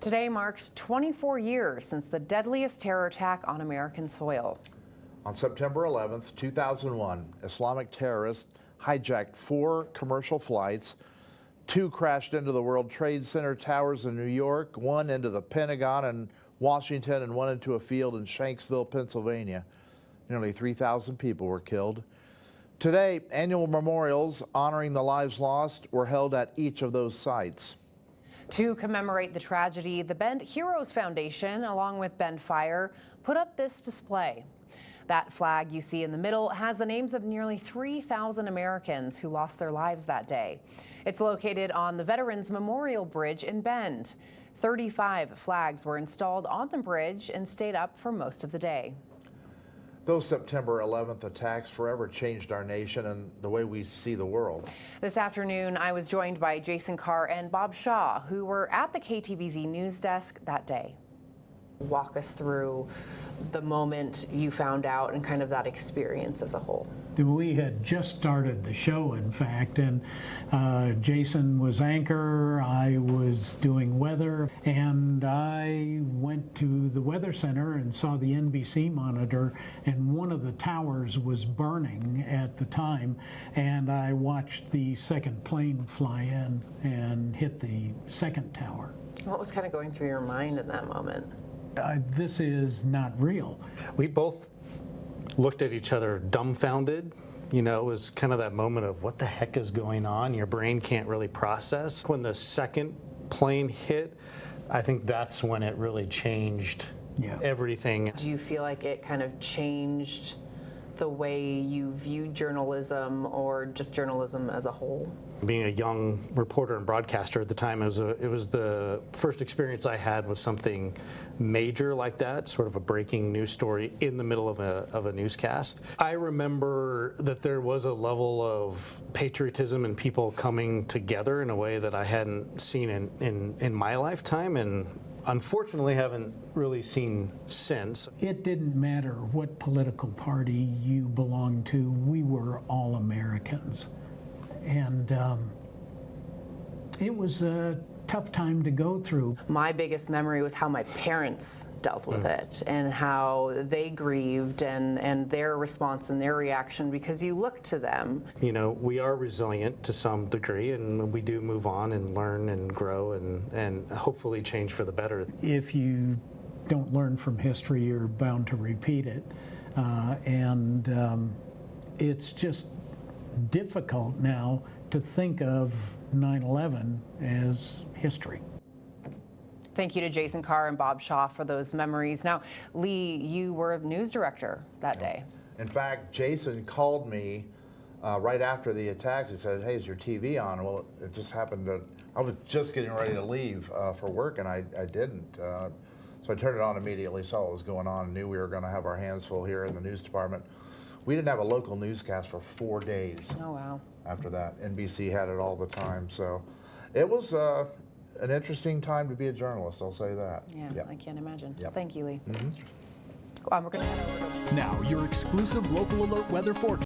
Today marks 24 years since the deadliest terror attack on American soil. On September 11th, 2001, Islamic terrorists hijacked 4 commercial flights. 2 crashed into the World Trade Center towers in New York, 1 into the Pentagon in Washington, and 1 into a field in Shanksville, Pennsylvania. Nearly 3,000 people were killed. Today, annual memorials honoring the lives lost were held at each of those sites. To commemorate the tragedy, the Bend Heroes Foundation, along with Bend Fire, put up this display. That flag you see in the middle has the names of nearly 3,000 Americans who lost their lives that day. It's located on the Veterans Memorial Bridge in Bend. 35 flags were installed on the bridge and stayed up for most of the day. Those September 11th attacks forever changed our nation and the way we see the world. This afternoon, I was joined by Jason Carr and Bob Shaw, who were at the KTVZ news desk that day. Walk us through the moment you found out and kind of that experience as a whole. We had just started the show, in fact, and Jason was anchor, I was doing weather, and I went to the weather center and saw the NBC monitor, and one of the towers was burning at the time, and I watched the second plane fly in and hit the second tower. What was kind of going through your mind in that moment? This is not real. We both looked at each other dumbfounded. You know, it was kind of that moment of what the heck is going on? Your brain can't really process. When the second plane hit, I think that's when it really changed everything. Do you feel like it kind of changed the way you viewed journalism or just journalism as a whole? Being a young reporter and broadcaster at the time, it was the first experience I had with something major like that, sort of a breaking news story in the middle of a newscast. I remember that there was a level of patriotism and people coming together in a way that I hadn't seen in my lifetime, and unfortunately haven't really seen since. It didn't matter what political party you belonged to, we were all Americans. And it was a tough time to go through. My biggest memory was how my parents dealt with it and how they grieved and their response and their reaction, because you look to them. You know, we are resilient to some degree, and we do move on and learn and grow and hopefully change for the better. If you don't learn from history, you're bound to repeat it. It's just difficult now to think of 9/11 as history. Thank you to Jason Carr and Bob Shaw for those memories. Now, Lee, you were a news director that day. In fact, Jason called me right after the attacks. He said, "Hey, is your TV on?" Well, it just happened that I was just getting ready to leave for work, and I didn't. So I turned it on immediately, saw what was going on, and knew we were going to have our hands full here in the news department. We didn't have a local newscast for 4 days. Oh, wow. After that, NBC had it all the time. So it was an interesting time to be a journalist, I'll say that. Yeah, Yep. I can't imagine. Yep. Thank you, Lee. Mm-hmm. We're going to head over to Now, your exclusive local alert weather forecast.